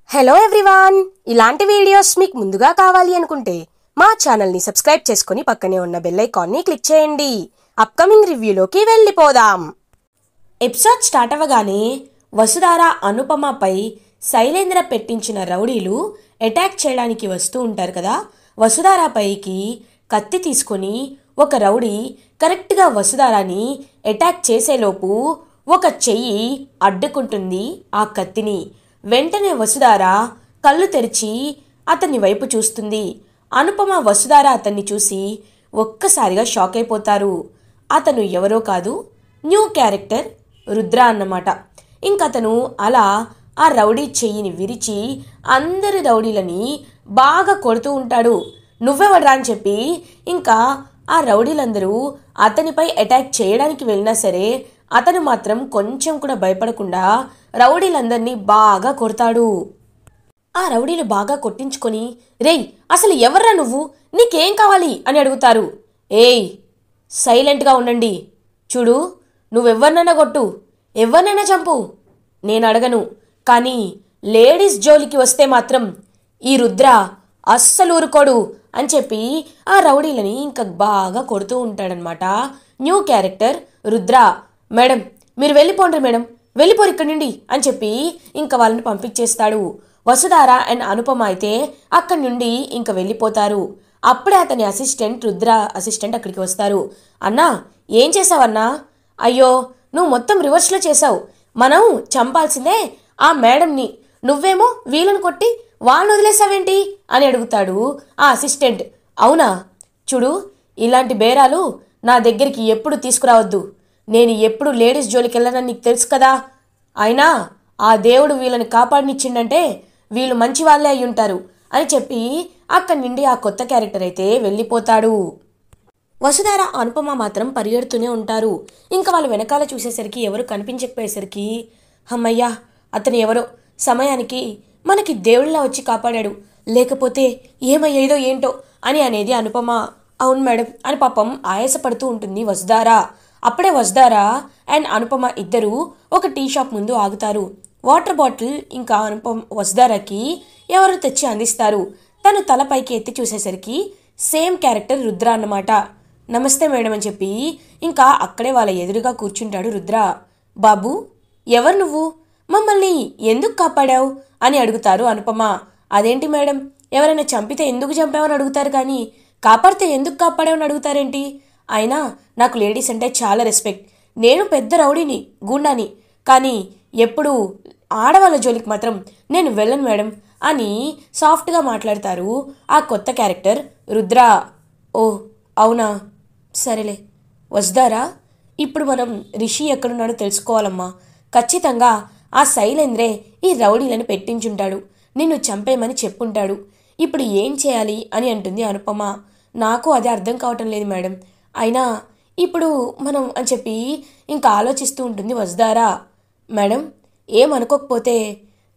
Hello everyone, ఇలాంటి videos మీకు ముందుగా కావాలి అనుకుంటే మా ఛానల్ని సబ్స్క్రైబ్ చేసుకుని పక్కనే ఉన్న బెల్ ఐకాన్ని క్లిక్ చేయండి. అప్కమింగ్ రివ్యూలోకి వెళ్ళిపోదాం. ఎపిసోడ్ స్టార్ట్ అవ్వగానే వసుధార అనుపమపై శైలేంద్ర పెట్టించిన రౌడీలు అటాక్ చేయడానికి వస్తూ ఉంటారు కదా. వసుధార పైకి కత్తి తీసుకొని ఒక రౌడీ కరెక్ట్గా వసుధారాని అటాక్ చేసేలోపు ఒక చెయ్యి అడ్డుకుంటుంది ఆ కత్తిని. వెంటనే వసుధార కళ్ళు తెరిచి అతని వైపు చూస్తుంది. అనుపమ వసుధార అతన్ని చూసి ఒక్కసారిగా షాక్ అయిపోతారు. అతను ఎవరో కాదు, న్యూ క్యారెక్టర్ రుద్ర అన్నమాట. ఇంకతను అలా ఆ రౌడీ చెయ్యిని విరిచి అందరి రౌడీలని బాగా కొడుతూ ఉంటాడు. నువ్వెవడ్రా అని చెప్పి ఇంకా ఆ రౌడీలందరూ అతనిపై అటాక్ చేయడానికి వెళ్ళినా సరే అతను మాత్రం కొంచెం కూడా భయపడకుండా రౌడీలందరినీ బాగా కొడతాడు. ఆ రౌడీలు బాగా కొట్టించుకొని, రేయ్ అసలు ఎవర్రా నువ్వు, నీకేం కావాలి అని అడుగుతారు. ఏయ్ సైలెంట్గా ఉండండి, చూడు నువ్వెవ్వరినైనా కొట్టు, ఎవరినైనా చంపు, నేను అడగను, కానీ లేడీస్ జోలికి వస్తే మాత్రం ఈ రుద్ర అస్సలు ఊరుకోడు అని చెప్పి ఆ రౌడీలని ఇంకా బాగా కొడుతూ ఉంటాడనమాట న్యూ క్యారెక్టర్ రుద్ర. మేడం మీరు వెళ్ళిపోండి మేడం, వెళ్ళిపోరు ఇక్కడి నుండి అని చెప్పి ఇంకా వాళ్ళని పంపించేస్తాడు. వసుధార అండ్ అనుపమ అయితే అక్కడి నుండి ఇంకా వెళ్ళిపోతారు. అప్పుడే అతని అసిస్టెంట్ రుద్ర అసిస్టెంట్ అక్కడికి వస్తారు. అన్నా ఏం చేసావన్నా? అయ్యో నువ్వు మొత్తం రివర్స్లో చేసావు, మనం చంపాల్సిందే ఆ మేడంని, నువ్వేమో వీళ్ళని కొట్టి వాళ్ళని వదిలేసావేంటి అని అడుగుతాడు ఆ అసిస్టెంట్. అవునా, చూడు ఇలాంటి బేరాలు నా దగ్గరికి ఎప్పుడు తీసుకురావద్దు, నేను ఎప్పుడు లేడీస్ జోలికి వెళ్ళనని నీకు తెలుసు కదా. అయినా ఆ దేవుడు వీళ్ళని కాపాడినిచ్చిండంటే వీళ్ళు మంచి వాళ్ళే అయి ఉంటారు అని చెప్పి అక్కడి నుండి ఆ కొత్త క్యారెక్టర్ అయితే వెళ్ళిపోతాడు. వసుధార అనుపమ మాత్రం పరిగెడుతూనే ఉంటారు. ఇంకా వాళ్ళు వెనకాల చూసేసరికి ఎవరు కనిపించకపోయేసరికి అమ్మయ్యా అతను ఎవరో సమయానికి మనకి దేవుళ్ళ వచ్చి కాపాడాడు, లేకపోతే ఏమయ్యేదో ఏంటో అని అనేది అనుపమ. అవును మేడం అని పాపం ఆయాసపడుతూ ఉంటుంది వసుధార. అప్పుడే వసుధార అండ్ అనుపమ ఇద్దరు ఒక టీ షాప్ ముందు ఆగుతారు. వాటర్ బాటిల్ ఇంకా వసుధారకి ఎవరు తెచ్చి అందిస్తారు. తను తలపైకి ఎత్తి చూసేసరికి సేమ్ క్యారెక్టర్ రుద్ర అన్నమాట. నమస్తే మేడం అని చెప్పి ఇంకా అక్కడే వాళ్ళ ఎదురుగా కూర్చుంటాడు రుద్ర. బాబు ఎవరు నువ్వు, మమ్మల్ని ఎందుకు కాపాడావు అని అడుగుతారు అనుపమ. అదేంటి మేడం, ఎవరైనా చంపితే ఎందుకు చంపావని అడుగుతారు కానీ కాపాడితే ఎందుకు కాపాడావని అడుగుతారేంటి? అయినా నాకు లేడీస్ అంటే చాలా రెస్పెక్ట్, నేను పెద్ద రౌడీని గూండాని, కానీ ఎప్పుడు ఆడవాళ్ళ జోలికి మాత్రం నేను వెళ్ళను మేడం అని సాఫ్ట్గా మాట్లాడతారు ఆ కొత్త క్యారెక్టర్ రుద్ర. ఓ అవునా, సరేలే వసుధారా, ఇప్పుడు మనం రిషి ఎక్కడున్నాడో తెలుసుకోవాలమ్మా. ఖచ్చితంగా ఆ శైలేంద్రే ఈ రౌడీలను పెట్టించుంటాడు, నిన్ను చంపేయమని చెప్పుంటాడు. ఇప్పుడు ఏం చేయాలి అని అంటుంది అనుపమ. నాకు అదే అర్థం కావటం లేదు మేడం, అయినా ఇప్పుడు మనం అని చెప్పి ఇంకా ఆలోచిస్తూ ఉంటుంది వసుధార. మేడం ఏమనుకోకపోతే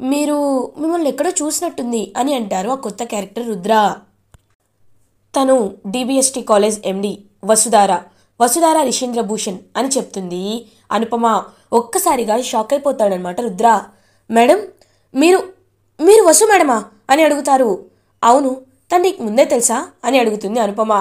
మిమ్మల్ని ఎక్కడో చూసినట్టుంది అని అంటారు ఆ కొత్త క్యారెక్టర్ రుద్ర. తను డిబిఎస్టి కాలేజ్ ఎండి వసుధార రిషేంద్ర భూషణ్ అని చెప్తుంది అనుపమ. ఒక్కసారిగా షాక్ అయిపోతాడనమాట రుద్ర. మేడం మీరు వసు మేడమా అని అడుగుతారు. అవును, తను నీకు ముందే తెలుసా అని అడుగుతుంది అనుపమ.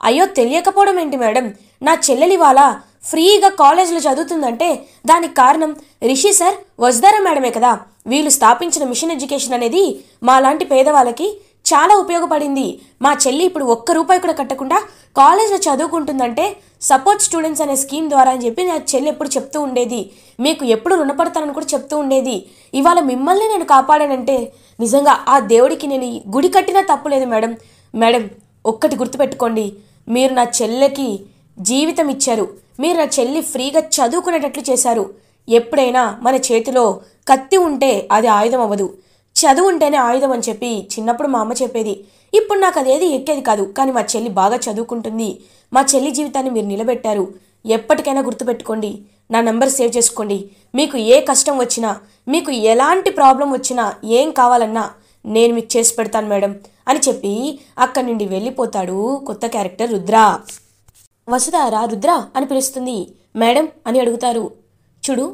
అయ్యో తెలియకపోవడం ఏంటి మేడం, నా చెల్లెలి వాళ్ళ ఫ్రీగా కాలేజీలో చదువుతుందంటే దానికి కారణం రిషి సార్ వసుధార మేడమే కదా. వీళ్ళు స్థాపించిన మిషన్ ఎడ్యుకేషన్ అనేది మా లాంటి పేదవాళ్ళకి చాలా ఉపయోగపడింది. మా చెల్లి ఇప్పుడు ఒక్క రూపాయి కూడా కట్టకుండా కాలేజ్లో చదువుకుంటుందంటే సపోర్ట్ స్టూడెంట్స్ అనే స్కీమ్ ద్వారా అని చెప్పి నా చెల్లి ఎప్పుడు చెప్తూ ఉండేది. మీకు ఎప్పుడు రుణపడతానని కూడా చెప్తూ ఉండేది. ఇవాళ మిమ్మల్ని నేను కాపాడానంటే నిజంగా ఆ దేవుడికి నేను గుడి కట్టినా తప్పులేదు మేడం. మేడం ఒక్కటి గుర్తుపెట్టుకోండి, మీరు నా చెల్లెకి జీవితం ఇచ్చారు, మీరు నా చెల్లి ఫ్రీగా చదువుకునేటట్లు చేశారు. ఎప్పుడైనా మన చేతిలో కత్తి ఉంటే అది ఆయుధం అవ్వదు, చదువు ఉంటేనే ఆయుధం అని చెప్పి చిన్నప్పుడు మా అమ్మ చెప్పేది. ఇప్పుడు నాకు అదేది ఎక్కేది కాదు, కానీ మా చెల్లి బాగా చదువుకుంటుంది. మా చెల్లి జీవితాన్ని మీరు నిలబెట్టారు. ఎప్పటికైనా గుర్తుపెట్టుకోండి, నా నంబర్ సేవ్ చేసుకోండి. మీకు ఏ కష్టం వచ్చినా, మీకు ఎలాంటి ప్రాబ్లం వచ్చినా, ఏం కావాలన్నా నేను మీకు చేసి పెడతాను మేడం అని చెప్పి అక్కడి నుండి వెళ్ళిపోతాడు కొత్త క్యారెక్టర్ రుద్ర. వసుధార రుద్ర అని పిలుస్తుంది. మేడం అని అడుగుతారు. చూడు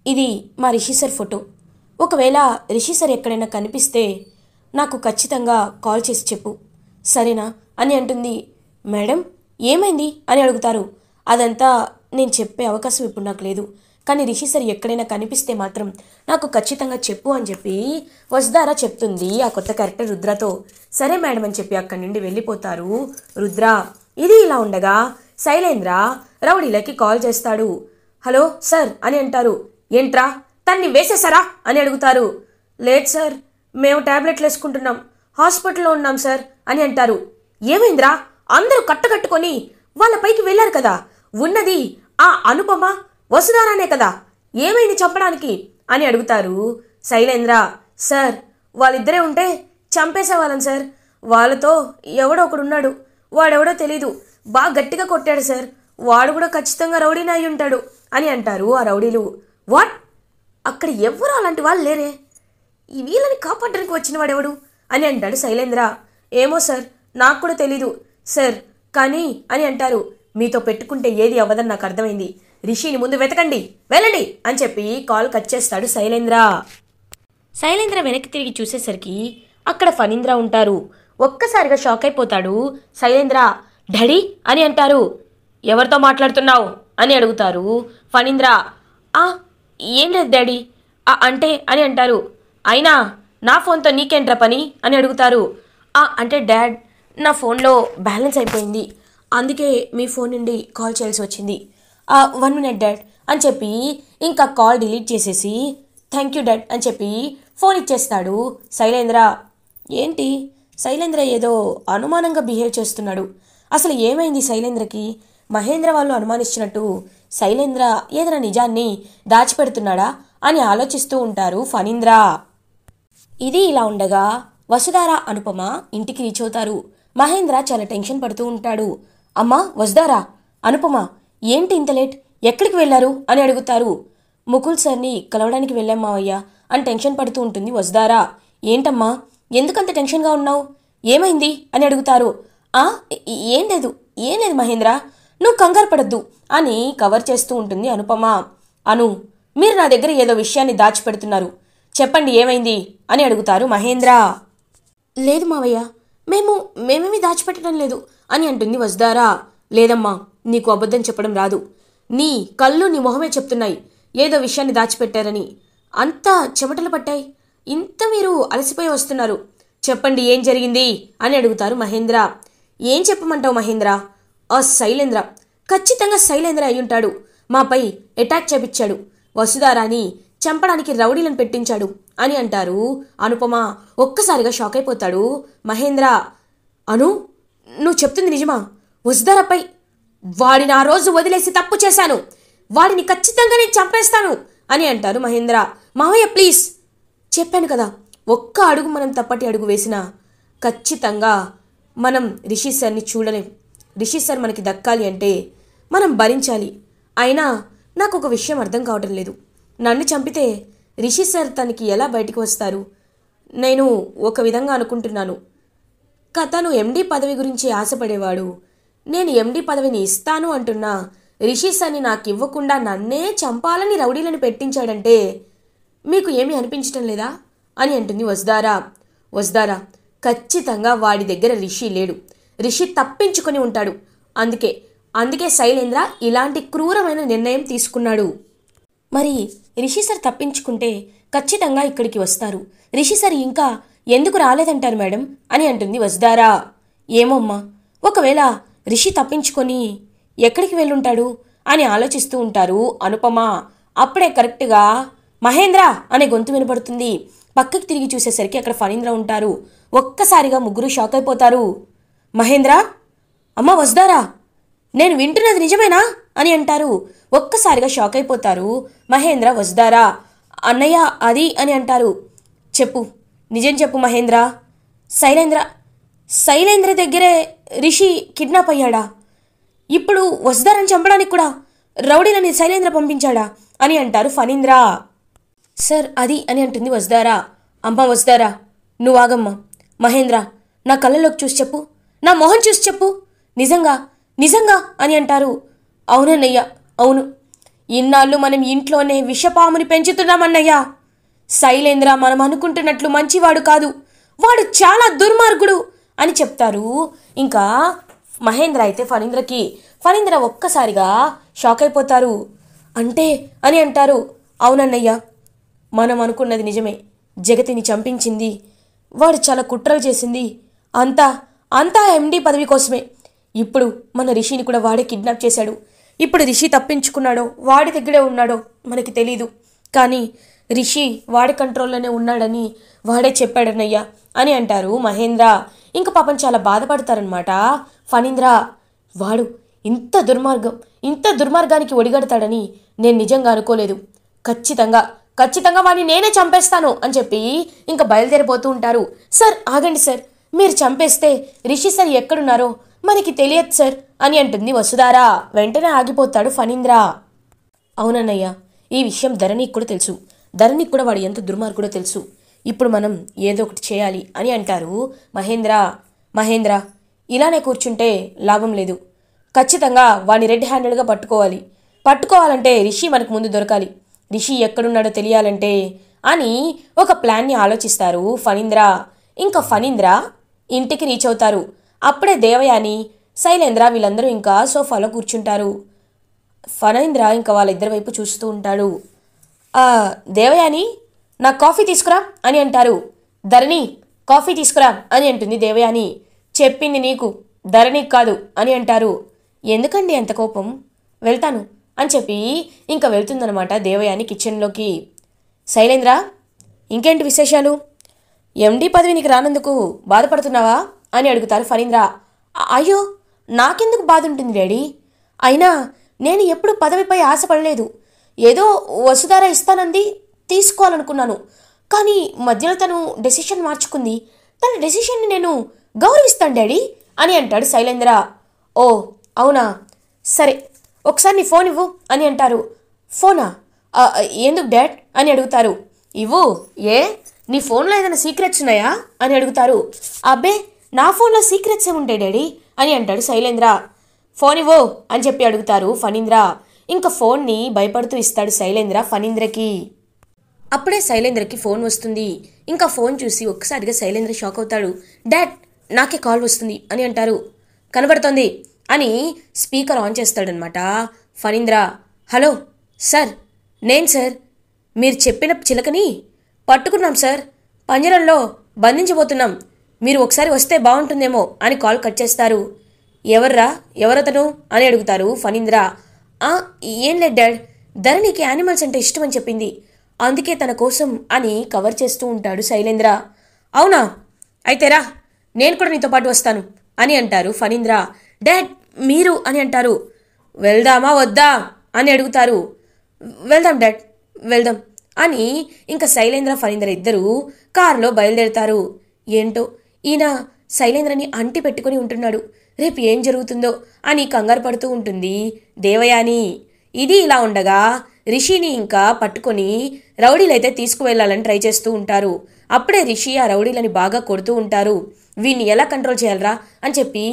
ఇది మా రిషి సార్ ఫోటో, ఒకవేళ రిషి సార్ ఎక్కడైనా కనిపిస్తే నాకు ఖచ్చితంగా కాల్ చేసి చెప్పు, సరేనా అని అంటుంది. మేడం ఏమైంది అని అడుగుతారు. అదంతా నేను చెప్పే అవకాశం ఇప్పుడు నాకు లేదు, కానీ రిషి సార్ ఎక్కడైనా కనిపిస్తే మాత్రం నాకు ఖచ్చితంగా చెప్పు అని చెప్పి వసుధార చెప్తుంది ఆ కొత్త క్యారెక్టర్ రుద్రతో. సరే మేడం అని చెప్పి అక్కడి నుండి వెళ్ళిపోతారు రుద్ర. ఇది ఇలా ఉండగా శైలేంద్ర రౌడీలకి కాల్ చేస్తాడు. హలో సార్ అని అంటారు. ఏంట్రా తన్ని వేసేసారా అని అడుగుతారు. లేదు సార్, మేము టాబ్లెట్లు వేసుకుంటున్నాం, హాస్పిటల్లో ఉన్నాం సార్ అని అంటారు. ఏమైందిరా, అందరూ కట్టుకొని వాళ్ళ పైకి వెళ్ళారు కదా, ఉన్నది ఆ అనుపమ వసుధారానే కదా, ఏమైంది చంపడానికి అని అడుగుతారు శైలేంద్ర. సార్ వాళ్ళిద్దరే ఉంటే చంపేసేవాళ్ళం సార్, వాళ్ళతో ఎవడో ఒకడున్నాడు, వాడెవడో తెలీదు, బాగా గట్టిగా కొట్టాడు సార్, వాడు కూడా ఖచ్చితంగా రౌడీని అయి ఉంటాడు అని అంటారు ఆ రౌడీలు. వాట్, అక్కడ ఎవరు అలాంటి వాళ్ళు లేరే, ఈ వీళ్ళని కాపాడడానికి వచ్చిన వాడెవడు అని అంటాడు శైలేంద్ర. ఏమో సార్, నాకు కూడా తెలీదు సార్, కానీ అని అంటారు. మీతో పెట్టుకుంటే ఏది అవ్వదని నాకు అర్థమైంది, రిషిని ముందు వెతకండి, వెళ్ళండి అని చెప్పి కాల్ కట్ చేస్తాడు శైలేంద్ర. శైలేంద్ర వెనక్కి తిరిగి చూసేసరికి అక్కడ ఫణీంద్ర ఉంటారు. ఒక్కసారిగా షాక్ అయిపోతాడు శైలేంద్ర. డాడీ అని అంటారు. ఎవరితో మాట్లాడుతున్నావు అని అడుగుతారు ఫణీంద్ర. ఏం లేదు డాడీ అంటే అని అంటారు. అయినా నా ఫోన్తో నీకేంట్రా పని అని అడుగుతారు. అంటే డాడ్, నా ఫోన్లో బ్యాలెన్స్ అయిపోయింది, అందుకే మీ ఫోన్ నుండి కాల్ చేయాల్సి వచ్చింది. 1 మినిట్ డాడ్ అని చెప్పి ఇంకా కాల్ డిలీట్ చేసేసి థ్యాంక్ యూ డాడ్ అని చెప్పి ఫోన్ ఇచ్చేస్తాడు శైలేంద్ర. ఏంటి శైలేంద్ర ఏదో అనుమానంగా బిహేవ్ చేస్తున్నాడు, అసలు ఏమైంది శైలేంద్రకి? మహేంద్ర వాళ్ళు అనుమానించినట్టు శైలేంద్ర ఏదైనా నిజాన్ని దాచిపెడుతున్నాడా అని ఆలోచిస్తూ ఉంటారు ఫణీంద్ర. ఇది ఇలా ఉండగా వసుధార అనుపమ ఇంటికి రీచ్ అవుతారు. మహేంద్ర చాలా టెన్షన్ పడుతూ ఉంటాడు. అమ్మా వసుధార, అనుపమ ఏంటి ఇంత లేట్, ఎక్కడికి వెళ్ళారు అని అడుగుతారు. ముకుల్ సార్ని కలవడానికి వెళ్ళాం మావయ్య అని టెన్షన్ పడుతూ ఉంటుంది వసుధార. ఏంటమ్మా ఎందుకంత టెన్షన్గా ఉన్నావు, ఏమైంది అని అడుగుతారు. ఏం లేదు మహేంద్ర, నువ్వు కంగారు పడద్దు అని కవర్ చేస్తూ ఉంటుంది అనుపమ. మీరు నా దగ్గర ఏదో విషయాన్ని దాచిపెడుతున్నారు, చెప్పండి ఏమైంది అని అడుగుతారు మహేంద్ర. లేదు మావయ్య, మేమేమీ దాచిపెట్టడం లేదు అని అంటుంది వసుధార. లేదమ్మా, నీకు అబద్ధం చెప్పడం రాదు, నీ కళ్ళు నీ మొహమే చెప్తున్నాయి ఏదో విషయాన్ని దాచిపెట్టారని. అంతా చెమటలు పట్టాయి, ఇంత మీరు అలసిపోయి వస్తున్నారు, చెప్పండి ఏం జరిగింది అని అడుగుతారు మహేంద్ర. ఏం చెప్పమంటావు మహేంద్ర, శైలేంద్ర, ఖచ్చితంగా శైలేంద్ర అయ్యుంటాడు, మాపై అటాక్ చేపించాడు, వసుధారాని చంపడానికి రౌడీలను పెట్టించాడు అని అంటారు అనుపమ. ఒక్కసారిగా షాక్ అయిపోతాడు మహేంద్ర. నువ్వు చెప్తుంది నిజమా? వసుధారపై వాడిని ఆ రోజు వదిలేసి తప్పు చేశాను, వాడిని ఖచ్చితంగా నేను చంపేస్తాను అని అంటారు మహేంద్ర. మావయ్య ప్లీజ్, చెప్పాను కదా, ఒక్క అడుగు మనం తప్పటి అడుగు వేసినా ఖచ్చితంగా మనం రిషి సార్ని చూడలేం. రిషి సార్ మనకి దక్కాలి అంటే మనం భరించాలి. అయినా నాకు ఒక విషయం అర్థం కావటం లేదు, నన్ను చంపితే రిషి సార్ తనకి ఎలా బయటికి వస్తారు? నేను ఒక విధంగా అనుకుంటున్నాను, తను ఎండీ పదవి గురించి ఆశపడేవాడు, నేను ఎండీ పదవిని ఇస్తాను అంటున్నా రిషి సార్ని నాకు ఇవ్వకుండా నన్నే చంపాలని రౌడీలను పెట్టించాడంటే మీకు ఏమీ అనిపించటం లేదా అని అంటుంది వసుధార. ఖచ్చితంగా వాడి దగ్గర రిషి లేడు, రిషి తప్పించుకొని ఉంటాడు, అందుకే శైలేంద్ర ఇలాంటి క్రూరమైన నిర్ణయం తీసుకున్నాడు. మరి రిషి సార్ తప్పించుకుంటే ఖచ్చితంగా ఇక్కడికి వస్తారు, రిషి సార్ ఇంకా ఎందుకు రాలేదంటారు మేడం అని అంటుంది వసుధార. ఏమోమ్మా, ఒకవేళ రిషి తప్పించుకొని ఎక్కడికి వెళ్ళుంటాడు అని ఆలోచిస్తూ ఉంటారు అనుపమ. అప్పుడే కరెక్ట్గా మహేంద్ర అనే గొంతు వినపడుతుంది. పక్కకి తిరిగి చూసేసరికి అక్కడ ఫణీంద్ర ఉంటారు. ఒక్కసారిగా ముగ్గురు షాక్ అయిపోతారు. మహేంద్ర, అమ్మ వసుధార, నేను వింటున్నది నిజమేనా అని అంటారు. ఒక్కసారిగా షాక్ అయిపోతారు మహేంద్ర వసుధార. అన్నయ్య అది అని అంటారు. చెప్పు, నిజం చెప్పు మహేంద్ర, శైలేంద్ర దగ్గరే రిషి కిడ్నాప్ అయ్యాడా? ఇప్పుడు వసుధారని చంపడానికి కూడా రౌడీలని శైలేంద్ర పంపించాడా అని అంటారు ఫణీంద్ర. సార్ అది అని అంటుంది వసుధార. అమ్మ వసుధార, నువ్వు ఆగమ్మా. మహేంద్ర, నా కళ్ళలోకి చూసి చెప్పు, నా మొహం చూసి చెప్పు, నిజంగా అని అంటారు. అవునన్నయ్య, అవును, ఇన్నాళ్ళు మనం ఇంట్లోనే విషపాముని పెంచుతున్నామన్నయ్యా, శైలేంద్ర మనం అనుకుంటున్నట్లు మంచివాడు కాదు, వాడు చాలా దుర్మార్గుడు అని చెప్తారు. ఇంకా మహేంద్ర అయితే ఫణీంద్ర ఒక్కసారిగా షాక్ అయిపోతారు. అంటే అని అంటారు. అవునన్నయ్య, మనం అనుకున్నది నిజమే. జగతిని చంపించింది వాడు, చాలా కుట్రలు చేసింది అంతా అంతా ఎండి పదవి కోసమే. ఇప్పుడు మన రిషిని కూడా వాడే కిడ్నాప్ చేశాడు. ఇప్పుడు రిషి తప్పించుకున్నాడో వాడి దగ్గరే ఉన్నాడో మనకి తెలీదు, కానీ రిషి వాడి కంట్రోల్లోనే ఉన్నాడని వాడే చెప్పాడన్నయ్య అని అంటారు మహేంద్ర. ఇంక పాపం చాలా బాధపడతారనమాట ఫణీంద్ర. వాడు ఇంత దుర్మార్గానికి ఒడిగడతాడని నేను నిజంగా అనుకోలేదు. ఖచ్చితంగా వాడిని నేనే చంపేస్తాను అని చెప్పి ఇంకా బయలుదేరిపోతూ ఉంటారు. సార్ ఆగండి సార్, మీరు చంపేస్తే రిషి సార్ ఎక్కడున్నారో మనకి తెలియదు సార్ అని అంటుంది వసుధార. వెంటనే ఆగిపోతాడు ఫణీంద్ర. అవునన్నయ్య, ఈ విషయం ధరణికి కూడా తెలుసు. ధరణికి కూడా వాడు ఎంత దుర్మార్గుడో తెలుసు. ఇప్పుడు మనం ఏదో ఒకటి చేయాలి అని అంటారు మహేంద్ర, ఇలానే కూర్చుంటే లాభం లేదు. ఖచ్చితంగా వాడిని రెడ్ హ్యాండెడ్గా పట్టుకోవాలంటే రిషి మనకు ముందు దొరకాలి. రిషి ఎక్కడున్నాడో తెలియాలంటే అని ఒక ప్లాన్ని ఆలోచిస్తారు ఫణీంద్ర. ఇంకా ఫణీంద్ర ఇంటికి రీచ్ అవుతారు. అప్పుడే దేవయాని, శైలేంద్ర వీళ్ళందరూ ఇంకా సోఫాలో కూర్చుంటారు. ఫణీంద్ర ఇంకా వాళ్ళిద్దరి వైపు చూస్తూ ఉంటాడు. దేవయాని, నాకు కాఫీ తీసుకురా అని అంటారు. ధరణి, కాఫీ తీసుకురా అని అంటుంది దేవయాని. చెప్పింది నీకు, ధరణికి కాదు అని అంటారు. ఎందుకండి అంత కోపం? వెళ్తాను అని చెప్పి ఇంకా వెళ్తుందనమాట దేవయాని కిచెన్లోకి. శైలేంద్ర, ఇంకేంటి విశేషాలు? ఎండి పదవి నీకు రానందుకు బాధపడుతున్నావా అని అడుగుతారు ఫణీంద్ర. అయ్యో, నాకెందుకు బాధ ఉంటుంది డాడీ? అయినా నేను ఎప్పుడు పదవిపై ఆశపడలేదు. ఏదో వసుధార ఇస్తానంది, తీసుకోవాలనుకున్నాను. కానీ మధ్యలో తను డెసిషన్ మార్చుకుంది. తన డెసిషన్ని నేను గౌరవిస్తాను డాడీ అని అంటాడు శైలేంద్ర. ఓ అవునా, సరే ఒకసారి నీ ఫోన్ ఇవ్వు అని అంటారు. ఫోనా? ఎందుకు డాడ్ అని అడుగుతారు. ఇవ్వు. ఏ, నీ ఫోన్లో ఏదైనా సీక్రెట్స్ ఉన్నాయా అని అడుగుతారు. అబ్బే, నా ఫోన్లో సీక్రెట్స్ ఏముంటాయి డాడీ అని అంటాడు శైలేంద్ర. ఫోన్ ఇవ్వు అని చెప్పి అడుగుతారు ఫణీంద్ర. ఇంకా ఫోన్ని భయపడుతూ ఇస్తాడు శైలేంద్ర ఫణీంద్రకి. అప్పుడే శైలేంద్రకి ఫోన్ వస్తుంది. ఇంకా ఫోన్ చూసి ఒక్కసారిగా శైలేంద్ర షాక్ అవుతాడు. డాడ్, నాకే కాల్ వస్తుంది అని అంటారు. కనబడుతోంది అని స్పీకర్ ఆన్ చేస్తాడనమాట ఫణీంద్ర. హలో సార్, నేను సార్, మీరు చెప్పిన చిలకని పట్టుకున్నాం సార్, పంజరంలో బంధించబోతున్నాం. మీరు ఒకసారి వస్తే బాగుంటుందేమో అని కాల్ కట్ చేస్తారు. ఎవరతను అని అడుగుతారు ఫణీంద్ర. ఏం లేదు డాడ్, ధరణికి యానిమల్స్ అంటే ఇష్టం అని చెప్పింది, అందుకే తన కోసం అని కవర్ చేస్తూ ఉంటాడు శైలేంద్ర. అవునా, అయితే రా, నేను కూడా నీతో పాటు వస్తాను అని అంటారు ఫణీంద్ర. డాడ్, మీరు అని అంటారు. వెళ్దామా వద్దా అని అడుగుతారు. వెళ్దాం డాడ్, వెళ్దాం అని ఇంకా శైలేంద్ర ఫణీంద్ర ఇద్దరూ కారులో బయలుదేరుతారు. ఏంటో ఈయన శైలేంద్రని అంటి పెట్టుకుని ఉంటున్నాడు, రేపు ఏం జరుగుతుందో అని కంగారు పడుతూ ఉంటుంది దేవయాని. ఇది ఇలా ఉండగా రిషిని ఇంకా పట్టుకొని రౌడీలైతే తీసుకువెళ్లాలని ట్రై చేస్తూ ఉంటారు. అప్పుడే రిషి ఆ రౌడీలని బాగా కొడుతూ ఉంటారు. వీడిని ఎలా కంట్రోల్ చేయాలరా అని చెప్పి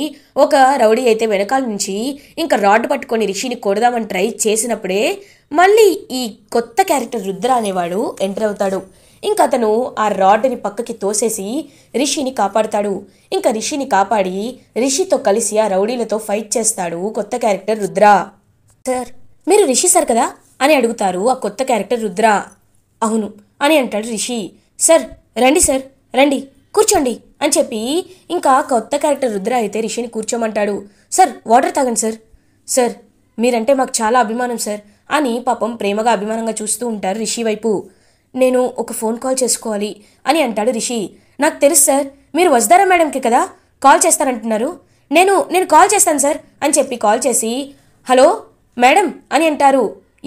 ఒక రౌడీ అయితే వెనకాల నుంచి ఇంకా రాడ్ పట్టుకొని రిషిని కొడదామని ట్రై చేసినప్పుడే మళ్ళీ ఈ కొత్త క్యారెక్టర్ రుద్ర అనేవాడు ఎంటర్ అవుతాడు. ఇంకా అతను ఆ రాడ్ని పక్కకి తోసేసి రిషిని కాపాడుతాడు. ఇంకా రిషిని కాపాడి రిషితో కలిసి ఆ రౌడీలతో ఫైట్ చేస్తాడు కొత్త క్యారెక్టర్ రుద్ర. సార్, మీరు రిషి సార్ కదా అని అడుగుతారు ఆ కొత్త క్యారెక్టర్ రుద్ర. అవును అని అంటాడు రిషి. సార్ రండి కూర్చోండి అని చెప్పి ఇంకా కొత్త క్యారెక్టర్ రుద్ర అయితే రిషిని కూర్చోమంటాడు. సార్, వాటర్ తాగండి సార్. సార్, మీరంటే మాకు చాలా అభిమానం సార్ అని పాపం ప్రేమగా అభిమానంగా చూస్తూ ఉంటారు రిషి వైపు. నేను ఒక ఫోన్ కాల్ చేసుకోవాలి అని అంటాడు రిషి. నాకు తెలుసు సార్, మీరు వసుధార మేడంకి కదా కాల్ చేస్తారంటున్నారు. నేను కాల్ చేస్తాను సార్ అని చెప్పి కాల్ చేసి హలో మేడం అని అంటారు.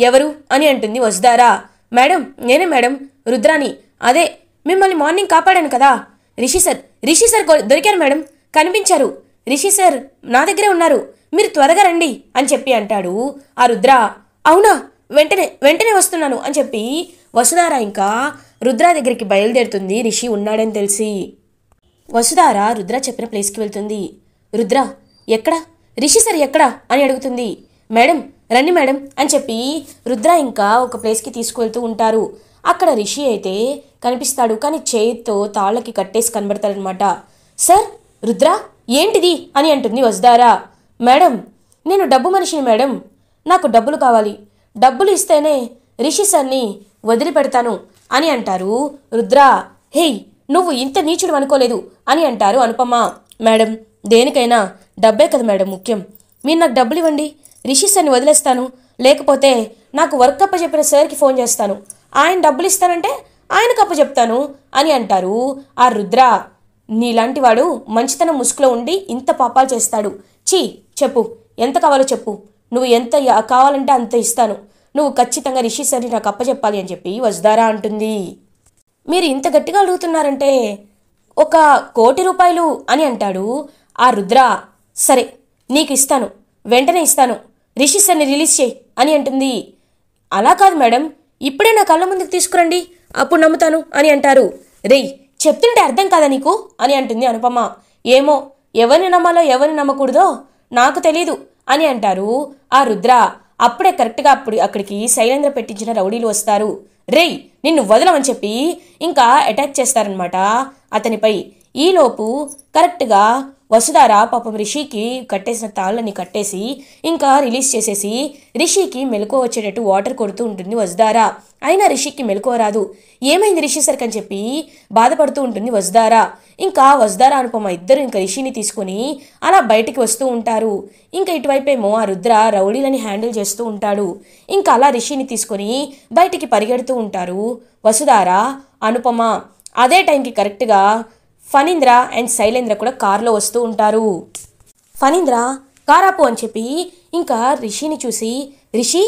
ఎవరు అని అంటుంది వసుధార. మేడం, నేనే మేడం, రుద్రాని. అదే, మిమ్మల్ని మార్నింగ్ కాపాడాను కదా. రిషి సార్ దొరికారు మేడం, కనిపించారు. రిషి సార్ నా దగ్గరే ఉన్నారు, మీరు త్వరగా రండి అని చెప్పి అంటాడు ఆ రుద్ర. అవునా, వెంటనే వస్తున్నాను అని చెప్పి వసుధార ఇంకా రుద్ర దగ్గరికి బయలుదేరుతుంది రిషి ఉన్నాడని తెలిసి. వసుధార రుద్ర చెప్పిన ప్లేస్కి వెళ్తుంది. రుద్ర ఎక్కడా, రిషి సార్ ఎక్కడా అని అడుగుతుంది. మేడం రండి మేడం అని చెప్పి రుద్ర ఇంకా ఒక ప్లేస్కి తీసుకువెళ్తూ ఉంటారు. అక్కడ రిషి అయితే కనిపిస్తాడు, కానీ చేతితో తాళ్ళకి కట్టేసి కనబడతాడనమాట. సార్, రుద్ర ఏంటిది అని అంటుంది వసుధార. మేడం, నేను డబ్బు మనిషిని మేడం, నాకు డబ్బులు కావాలి, డబ్బులు ఇస్తేనే రిషి సార్ని వదిలిపెడతాను అని అంటారు రుద్ర. హేయ్, నువ్వు ఇంత నీచుడు అనుకోలేదు అని అంటారు అనుపమ. మేడం, దేనికైనా డబ్బే కదా మేడం ముఖ్యం, మీరు నాకు డబ్బులు ఇవ్వండి, రిషి సార్ని వదిలేస్తాను, లేకపోతే నాకు వర్క్ అప్పచెప్పిన సార్కి ఫోన్ చేస్తాను, ఆయన డబ్బులు ఇస్తానంటే ఆయనకు అప్పచెప్తాను అని అంటారు ఆ రుద్ర. నీలాంటి వాడు మంచితనం ముసుగులో ఉండి ఇంత పాపాలు చేస్తాడు. చీ, చెప్పు ఎంత కావాలో చెప్పు, నువ్వు ఎంత కావాలంటే అంత ఇస్తాను, నువ్వు ఖచ్చితంగా రిషి సార్ని నాకు అప్పచెప్పాలి అని చెప్పి వసుధార అంటుంది. మీరు ఇంత గట్టిగా అడుగుతున్నారంటే 1,00,00,000 రూపాయలు అని అంటాడు ఆ రుద్ర. సరే, నీకు ఇస్తాను, వెంటనే ఇస్తాను, రిషి సార్ని రిలీజ్ చేయి అని అంటుంది. అలా కాదు మేడం, ఇప్పుడే నా కళ్ళ ముందుకు తీసుకురండి, అప్పుడు నమ్ముతాను అని అంటారు. రేయ్, చెప్తుంటే అర్థం కాదా నీకు అని అంటుంది అనుపమ. ఏమో, ఎవరిని నమ్మాలో ఎవరిని నమ్మకూడదో నాకు తెలీదు అని అంటారు ఆ రుద్ర. అప్పుడే కరెక్ట్గా అక్కడికి శైలేంద్ర పెట్టించిన రౌడీలు వస్తారు. రేయ్, నిన్ను వదలమని చెప్పి ఇంకా అటాక్ చేస్తారనమాట అతనిపై. ఈలోపు కరెక్ట్గా వసుధార పాపం రిషికి కట్టేసిన తాళ్ళని కట్టేసి ఇంకా రిలీజ్ చేసేసి రిషికి మెలకువ వచ్చేటట్టు వాటర్ కొడుతూ ఉంటుంది వసుధార. అయినా రిషికి మెలకువ రాదు. ఏమైంది రిషి సరికి అని చెప్పి బాధపడుతూ ఉంటుంది వసుధార. ఇంకా వసుధార అనుపమ ఇద్దరు ఇంకా రిషిని తీసుకొని అలా బయటికి వస్తూ ఉంటారు. ఇంకా ఇటువైపేమో ఆ రుద్ర రౌడీలని హ్యాండిల్ చేస్తూ ఉంటాడు. ఇంకా అలా రిషిని తీసుకొని బయటికి పరిగెడుతూ ఉంటారు వసుధార, అనుపమ. అదే టైంకి కరెక్ట్గా ఫణీంద్ర అండ్ శైలేంద్ర కూడా కారులో వస్తూ ఉంటారు. ఫణీంద్ర కారాపు అని చెప్పి ఇంకా రిషిని చూసి, రిషి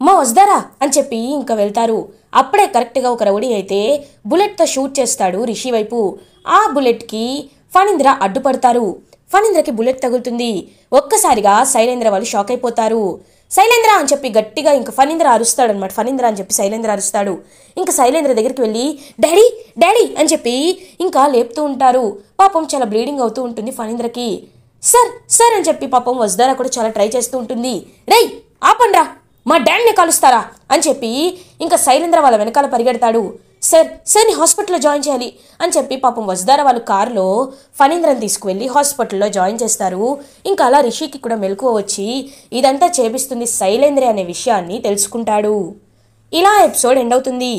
మా వసుధారా అని చెప్పి ఇంకా వెళ్తారు. అప్పుడే కరెక్ట్గా ఒక రౌడీ అయితే బుల్లెట్తో షూట్ చేస్తాడు రిషి వైపు. ఆ బుల్లెట్కి ఫణీంద్ర అడ్డుపడతారు. ఫణీంద్రకి బుల్లెట్ తగులుతుంది. ఒక్కసారిగా శైలేంద్ర వాళ్ళు షాక్ అయిపోతారు. శైలేంద్ర అని చెప్పి గట్టిగా ఇంకా ఫణీంద్ర అరుస్తాడు అనమాట. ఫణీంద్ర అని చెప్పి శైలేంద్ర అరుస్తాడు. ఇంకా శైలేంద్ర దగ్గరికి వెళ్ళి డాడీ డాడీ అని చెప్పి ఇంకా లేపుతూ ఉంటారు. పాపం చాలా బ్లీడింగ్ అవుతూ ఉంటుంది ఫణీంద్రకి. సార్ సార్ అని చెప్పి పాపం వసుధార కూడా చాలా ట్రై చేస్తూ ఉంటుంది. రేయ్, ఆపండ్రా, మా డాడ్ని కలుస్తారా అని చెప్పి ఇంకా శైలేంద్ర వాళ్ళ వెనకాల పరిగెడతాడు. సార్ సార్ని హాస్పిటల్లో జాయిన్ చేయాలి అని చెప్పి పాపం వసుధార వాళ్ళు కారులో ఫణీంద్రని తీసుకువెళ్ళి హాస్పిటల్లో జాయిన్ చేస్తారు. ఇంకా అలా రిషికి కూడా మెలకువ వచ్చి ఇదంతా చేపిస్తుంది శైలేంద్ర అనే విషయాన్ని తెలుసుకుంటాడు. ఇలా ఎపిసోడ్ ఎండ్ అవుతుంది.